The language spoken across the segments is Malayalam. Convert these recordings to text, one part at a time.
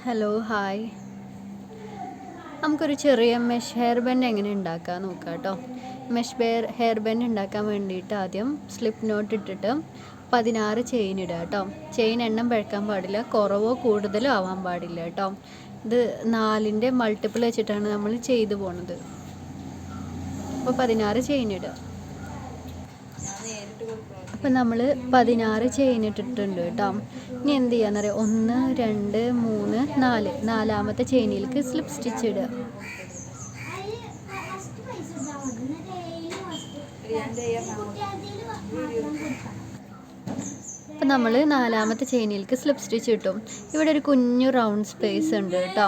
Hello hi. നമുക്കൊരു ചെറിയ മെഷ് ഹെയർ ബാൻഡ് എങ്ങനെ ഉണ്ടാക്കാൻ നോക്കാം കേട്ടോ. ഹെയർ ബാൻഡ് ഉണ്ടാക്കാൻ വേണ്ടിയിട്ട് ആദ്യം സ്ലിപ്പ് നോട്ട് ഇട്ടിട്ട് 16 ചെയിൻ ഇടുക കേട്ടോ. ചെയിൻ എണ്ണം പഴക്കാൻ പാടില്ല, കുറവോ കൂടുതലോ ആവാൻ പാടില്ല കേട്ടോ. ഇത് 4ൻ്റെ മൾട്ടിപ്പിൾ വെച്ചിട്ടാണ് നമ്മൾ ചെയ്തു പോണത്. അപ്പോൾ 16 ചെയിൻ ഇടുക. അപ്പം നമ്മൾ 16 ചെയിൻ ഇട്ടിട്ടുണ്ട് കേട്ടോ. ഇനി എന്ത് ചെയ്യാന്നറിയാം, 1 2 3 4 നാലാമത്തെ ചെയിനിലേക്ക് സ്ലിപ്പ് സ്റ്റിച്ച് ഇടുക. അപ്പം നമ്മൾ നാലാമത്തെ ചെയിനിലേക്ക് സ്ലിപ്പ് സ്റ്റിച്ച് ഇട്ടു. ഇവിടെ ഒരു കുഞ്ഞു റൗണ്ട് സ്പേസ് ഉണ്ട് കേട്ടോ.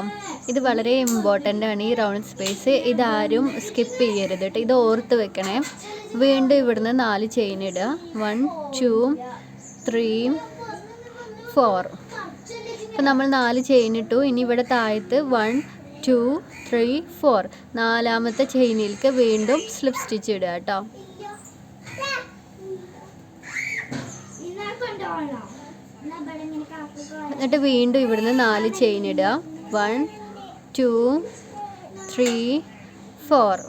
ഇത് വളരെ ഇമ്പോർട്ടൻ്റ് ആണ്, ഈ റൗണ്ട് സ്പേസ്. ഇതാരും സ്കിപ്പ് ചെയ്യരുത് കേട്ടോ, ഇത് ഓർത്ത് വെക്കണേ. വീണ്ടും ഇവിടുന്ന് 4 ചെയിൻ ഇടുക. 1 2 3 4. അപ്പം നമ്മൾ 4 ചെയിൻ ഇട്ടു. ഇനി ഇവിടെ താഴത്ത് 1 2 3 4 നാലാമത്തെ ചെയിനിലേക്ക് വീണ്ടും സ്ലിപ്പ് സ്റ്റിച്ച് ഇടുക കേട്ടോ. എന്നിട്ട് വീണ്ടും ഇവിടുന്ന് 4 ചെയിൻ ഇടുക. 1 2 3 4.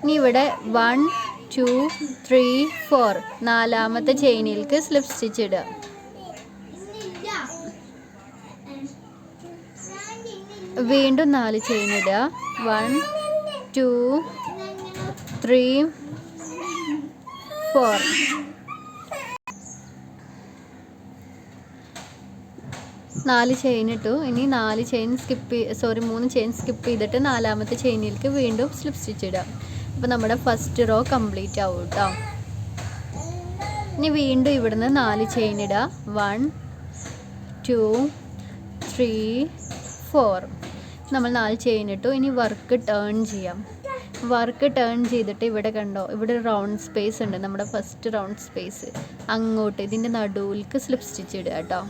ഇനി ഇവിടെ 1 2 3 4 നാലാമത്തെ ചെയിനിലേക്ക് സ്ലിപ്പ് സ്റ്റിച്ച് ഇടുക. വീണ്ടും 4 ചെയിൻ ഇടുക. 1 2 3 4. 4 ചെയിൻ ഇട്ടു. ഇനി 3 ചെയിൻ സ്കിപ്പ് ചെയ്തിട്ട് നാലാമത്തെ ചെയിനിലേക്ക് വീണ്ടും സ്ലിപ്പ് സ്റ്റിച്ച് ഇടാം. അപ്പോൾ നമ്മുടെ ഫസ്റ്റ് റോ കംപ്ലീറ്റ് ആവും കേട്ടോ. ഇനി വീണ്ടും ഇവിടുന്ന് 4 ചെയിൻ ഇടുക. 1 2 3 4. നമ്മൾ 4 ചെയിൻ ഇട്ടു. ഇനി വർക്ക് ടേൺ ചെയ്യാം. വർക്ക് ടേൺ ചെയ്തിട്ട് ഇവിടെ കണ്ടോ, ഇവിടെ ഒരു റൗണ്ട് സ്പേസ് ഉണ്ട്, നമ്മുടെ ഫസ്റ്റ് റൗണ്ട് സ്പേസ്. അങ്ങോട്ട് ഇതിൻ്റെ നടുവിലേക്ക് സ്ലിപ്പ് സ്റ്റിച്ച് ഇടുക കേട്ടോ.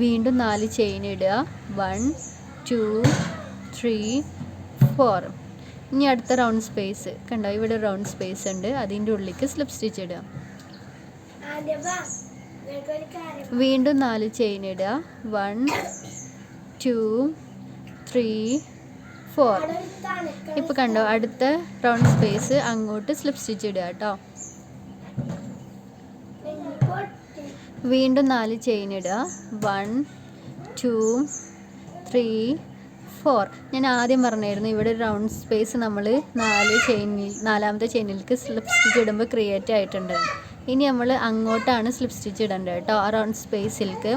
വീണ്ടും 4 ചെയിൻ ഇടുക. 1 2 3 4. ഇനി അടുത്ത റൗണ്ട് സ്പേസ് കണ്ടോ, ഇവിടെ റൗണ്ട് സ്പേസ് ഉണ്ട്, അതിൻ്റെ ഉള്ളിലേക്ക് സ്ലിപ്പ് സ്റ്റിച്ച് ഇടുക. വീണ്ടും 4 ചെയിൻ ഇടുക. 1 2 3 4. ഇപ്പോൾ കണ്ടോ, അടുത്ത റൗണ്ട് സ്പേസ് അങ്ങോട്ട് സ്ലിപ്പ് സ്റ്റിച്ച് ഇടുക കേട്ടോ. വീണ്ടും 4 ചെയിൻ ഇടുക. 1 2 3 4. ഞാൻ ആദ്യം പറഞ്ഞായിരുന്നു, ഇവിടെ റൗണ്ട് സ്പേസ് നമ്മൾ നാലാമത്തെ ചെയിനിലേക്ക് സ്ലിപ്പ് സ്റ്റിച്ച് ഇടുമ്പോൾ ക്രിയേറ്റ് ആയിട്ടുണ്ട്. ഇനി നമ്മൾ അങ്ങോട്ടാണ് സ്ലിപ്പ് സ്റ്റിച്ച് ഇടേണ്ടത് കേട്ടോ, ആ റൗണ്ട് സ്പേസിലേക്ക്.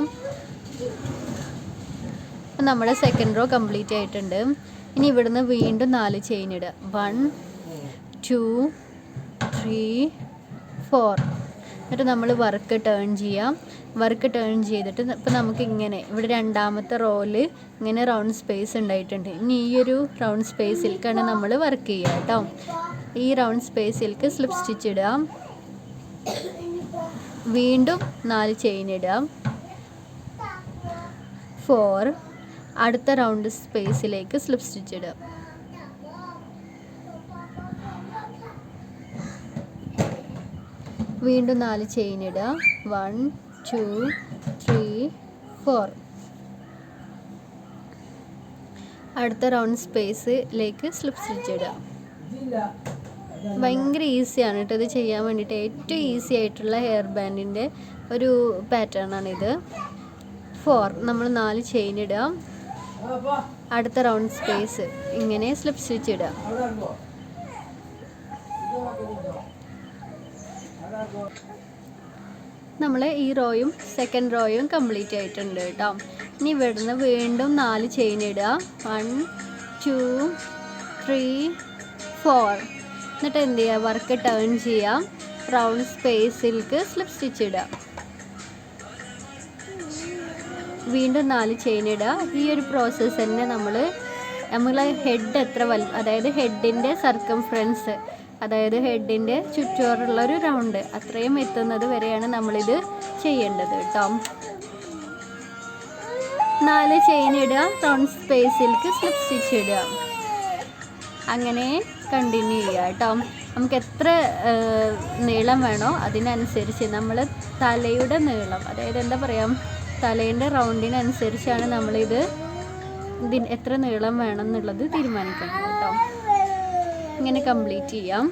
അപ്പം നമ്മുടെ സെക്കൻഡ് റോ കംപ്ലീറ്റ് ആയിട്ടുണ്ട്. ഇനി ഇവിടുന്ന് വീണ്ടും 4 ചെയിൻ ഇടുക. 1 2 3 4. എന്നിട്ട് നമ്മൾ വർക്ക് ടേൺ ചെയ്യാം. വർക്ക് ടേൺ ചെയ്തിട്ട് ഇപ്പം നമുക്ക് ഇങ്ങനെ ഇവിടെ രണ്ടാമത്തെ റോയിൽ ഇങ്ങനെ റൗണ്ട് സ്പേസ് ഉണ്ടായിട്ടുണ്ട്. ഇനി ഈ ഒരു റൗണ്ട് സ്പേസിലേക്കാണ് നമ്മൾ വർക്ക് ചെയ്യുക കേട്ടോ. ഈ റൗണ്ട് സ്പേസിലേക്ക് സ്ലിപ്പ് സ്റ്റിച്ച് ഇടാം. വീണ്ടും 4 ചെയിൻ ഇടാം. 4. അടുത്ത റൗണ്ട് സ്പേസിലേക്ക് സ്ലിപ്പ് സ്റ്റിച്ച് ഇടാം. വീണ്ടും 4 ചെയിൻ ഇടുക. 1 2 3 4. അടുത്ത റൗണ്ട് സ്പേസിലേക്ക് സ്ലിപ്പ് സ്റ്റിച്ച് ഇടുക. ഭയങ്കര ഈസിയാണ് കേട്ടോ ഇത് ചെയ്യാൻ വേണ്ടിയിട്ട്. ഏറ്റവും ഈസി ആയിട്ടുള്ള ഹെയർ ബാൻഡിൻ്റെ ഒരു പാറ്റേൺ ആണിത്. 4. നമ്മൾ 4 ചെയിൻ ഇടുക. അടുത്ത റൗണ്ട് സ്പേസ് ഇങ്ങനെ സ്ലിപ്പ് സ്റ്റിച്ച് ഇടുക. നമ്മൾ ഈ റോയും സെക്കൻഡ് റോയും കംപ്ലീറ്റ് ആയിട്ടുണ്ട് കേട്ടോ. ഇനി ഇവിടുന്ന് വീണ്ടും 4 ചെയിൻ ഇടുക. 1 2 3 4. എന്നിട്ട് എന്ത് ചെയ്യുക, വർക്ക് ടേൺ ചെയ്യാം. റൗണ്ട് സ്പേസിലേക്ക് സ്ലിപ്പ് സ്റ്റിച്ച് ഇടുക. വീണ്ടും 4 ചെയിൻ ഇടുക. ഈ ഒരു പ്രോസസ്സ് തന്നെ നമ്മളെ ഹെഡ് എത്ര അതായത് ഹെഡിൻ്റെ സർക്കംഫറൻസ്, അതായത് ഹെഡിൻ്റെ ചുറ്റോറുള്ളൊരു റൗണ്ട് അത്രയും എത്തുന്നത് വരെയാണ് നമ്മളിത് ചെയ്യേണ്ടത് കേട്ടോ. 4 ചെയിൻ ഇടുക. റൗണ്ട് സ്പേസിലേക്ക് സ്ലിപ്പ് സ്റ്റിച്ച് ഇടുക. അങ്ങനെ കണ്ടിന്യൂ ചെയ്യുക കേട്ടോ. നമുക്ക് എത്ര നീളം വേണോ അതിനനുസരിച്ച് നമ്മൾ തലയുടെ നീളം, അതായത് എന്താ പറയുക, തലേൻ്റെ റൗണ്ടിനനുസരിച്ചാണ് നമ്മളിത് എത്ര നീളം വേണം എന്നുള്ളത് തീരുമാനിക്കണം കേട്ടോ. ഇങ്ങനെ കംപ്ലീറ്റ് ചെയ്യാം.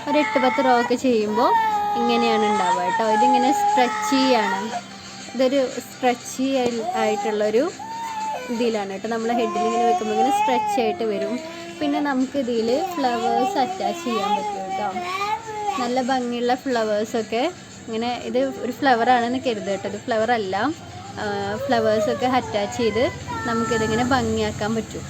ഒരു 8-10 റോ ഒക്കെ ചെയ്യുമ്പോൾ ഇങ്ങനെയാണ് ഉണ്ടാവുക കേട്ടോ. ഇതിങ്ങനെ സ്ട്രെച്ച് ചെയ്യാണ്. ഇതൊരു സ്ട്രെച്ചി ആയിട്ടുള്ളൊരു ഇതിലാണ് കേട്ടോ. നമ്മൾ ഹെഡിൽ ഇങ്ങനെ വെക്കുമ്പോൾ ഇങ്ങനെ സ്ട്രെച്ച് ആയിട്ട് വരും. പിന്നെ നമുക്ക് ഇതിൽ ഫ്ലവേഴ്സ് അറ്റാച്ച് ചെയ്യാൻ പറ്റും കേട്ടോ. നല്ല ഭംഗിയുള്ള ഫ്ലവേഴ്സൊക്കെ ഇങ്ങനെ, ഇത് ഒരു ഫ്ലവറാണെന്ന് കരുതുക കേട്ടോ. ഇത് ഫ്ലവർ അല്ല. ഫ്ലവേഴ്സൊക്കെ അറ്റാച്ച് ചെയ്ത് നമുക്കിതിങ്ങനെ ഭംഗിയാക്കാൻ പറ്റും.